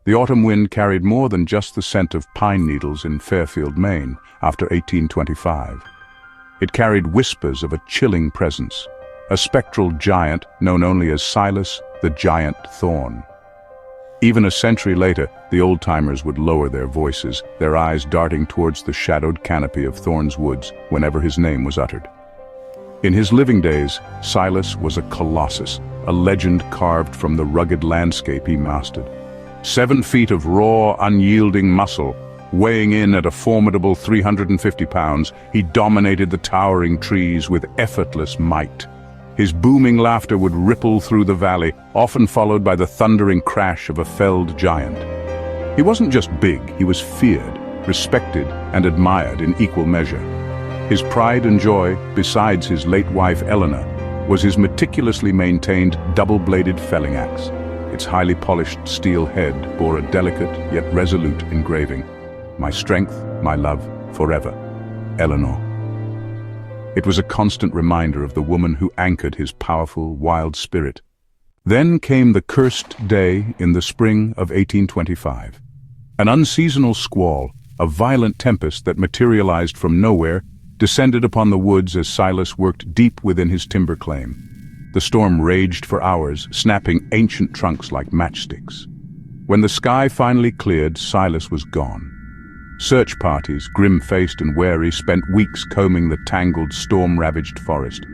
The autumn wind carried more than just the scent of pine needles in Fairfield, Maine, after 1825. It carried whispers of a chilling presence, a spectral giant known only as Silas, the giant Thorne. Even a century later, the old-timers would lower their voices, their eyes darting towards the shadowed canopy of Thorne's woods whenever his name was uttered. In his living days, Silas was a colossus, a legend carved from the rugged landscape he mastered. 7 feet of raw, unyielding muscle, weighing in at a formidable 350 pounds, he dominated the towering trees with effortless might. His booming laughter would ripple through the valley, often followed by the thundering crash of a felled giant. He wasn't just big, he was feared, respected, and admired in equal measure. His pride and joy, besides his late wife Eleanor, was his meticulously maintained double-bladed felling axe. Its highly polished steel head bore a delicate yet resolute engraving: "My strength, my love, forever, Eleanor." It was a constant reminder of the woman who anchored his powerful, wild spirit. Then came the cursed day in the spring of 1825. An unseasonal squall, a violent tempest that materialized from nowhere, descended upon the woods as Silas worked deep within his timber claim. The storm raged for hours, snapping ancient trunks like matchsticks. When the sky finally cleared, Silas was gone. Search parties, grim-faced and wary, spent weeks combing the tangled, storm-ravaged forest,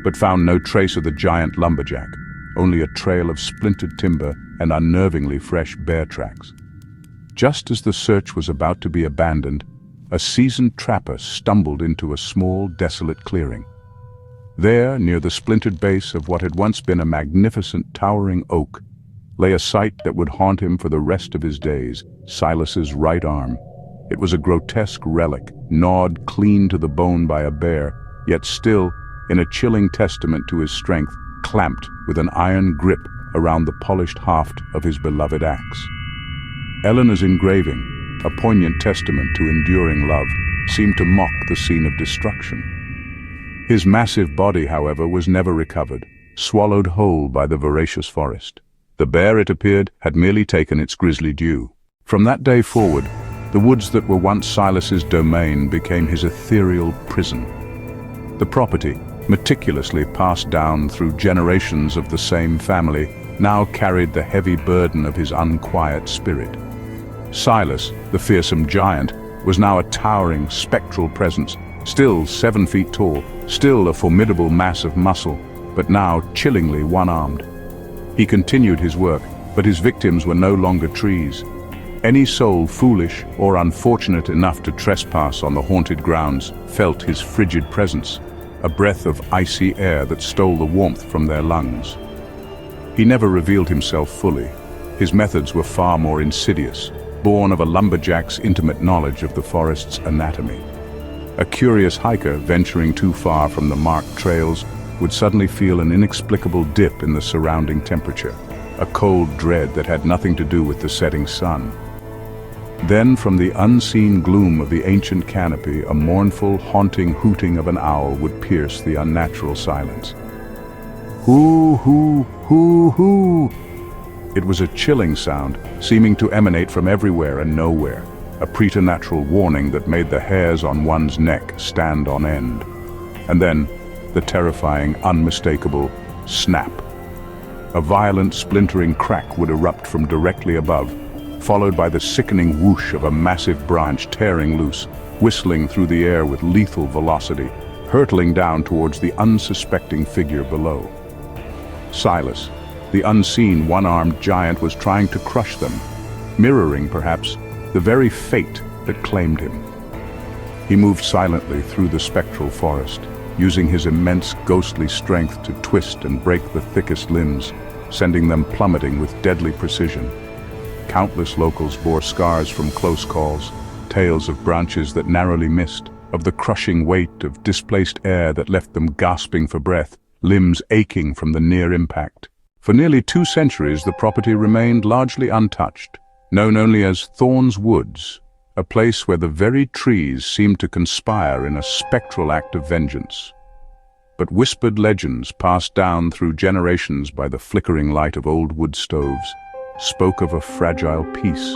but found no trace of the giant lumberjack, only a trail of splintered timber and unnervingly fresh bear tracks. Just as the search was about to be abandoned, a seasoned trapper stumbled into a small, desolate clearing. There, near the splintered base of what had once been a magnificent, towering oak, lay a sight that would haunt him for the rest of his days: Silas's right arm. It was a grotesque relic, gnawed clean to the bone by a bear, yet still, in a chilling testament to his strength, clamped with an iron grip around the polished haft of his beloved axe. Eleanor's engraving, a poignant testament to enduring love, seemed to mock the scene of destruction. His massive body, however, was never recovered, swallowed whole by the voracious forest. The bear, it appeared, had merely taken its grisly due. From that day forward, the woods that were once Silas's domain became his ethereal prison. The property, meticulously passed down through generations of the same family, now carried the heavy burden of his unquiet spirit. Silas, the fearsome giant, was now a towering, spectral presence, still 7 feet tall, still a formidable mass of muscle, but now chillingly one-armed. He continued his work, but his victims were no longer trees. Any soul foolish or unfortunate enough to trespass on the haunted grounds felt his frigid presence, a breath of icy air that stole the warmth from their lungs. He never revealed himself fully. His methods were far more insidious, born of a lumberjack's intimate knowledge of the forest's anatomy. A curious hiker venturing too far from the marked trails would suddenly feel an inexplicable dip in the surrounding temperature, a cold dread that had nothing to do with the setting sun. Then, from the unseen gloom of the ancient canopy, a mournful, haunting hooting of an owl would pierce the unnatural silence. Hoo, hoo, hoo, hoo. It was a chilling sound, seeming to emanate from everywhere and nowhere, a preternatural warning that made the hairs on one's neck stand on end. And then, the terrifying, unmistakable snap. A violent, splintering crack would erupt from directly above, followed by the sickening whoosh of a massive branch tearing loose, whistling through the air with lethal velocity, hurtling down towards the unsuspecting figure below. Silas, the unseen one-armed giant, was trying to crush them, mirroring, perhaps, the very fate that claimed him. He moved silently through the spectral forest, using his immense ghostly strength to twist and break the thickest limbs, sending them plummeting with deadly precision. Countless locals bore scars from close calls, tales of branches that narrowly missed, of the crushing weight of displaced air that left them gasping for breath, limbs aching from the near impact. For nearly 2 centuries, the property remained largely untouched, known only as Thorne's Woods, a place where the very trees seemed to conspire in a spectral act of vengeance. But whispered legends passed down through generations by the flickering light of old wood stoves spoke of a fragile peace,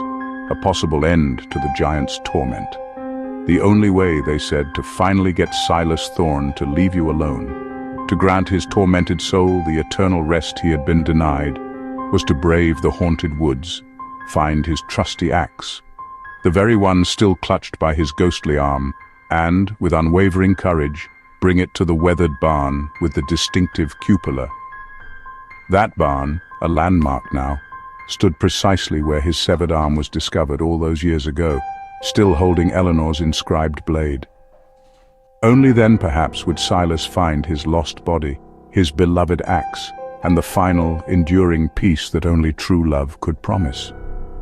a possible end to the giant's torment. The only way, they said, to finally get Silas Thorne to leave you alone, to grant his tormented soul the eternal rest he had been denied, was to brave the haunted woods, find his trusty axe, the very one still clutched by his ghostly arm, and, with unwavering courage, bring it to the weathered barn with the distinctive cupola. That barn, a landmark now, stood precisely where his severed arm was discovered all those years ago, still holding Eleanor's inscribed blade. Only then, perhaps, would Silas find his lost body, his beloved axe, and the final, enduring peace that only true love could promise.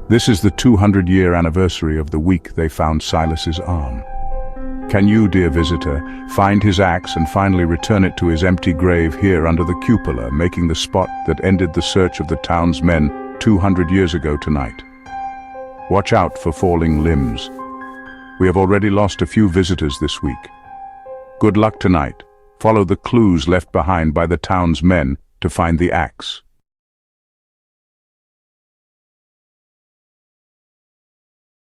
This is the 200-year anniversary of the week they found Silas's arm. Can you, dear visitor, find his axe and finally return it to his empty grave here under the cupola, making the spot that ended the search of the town's men 200 years ago tonight? Watch out for falling limbs. We have already lost a few visitors this week. Good luck tonight. Follow the clues left behind by the town's men to find the axe.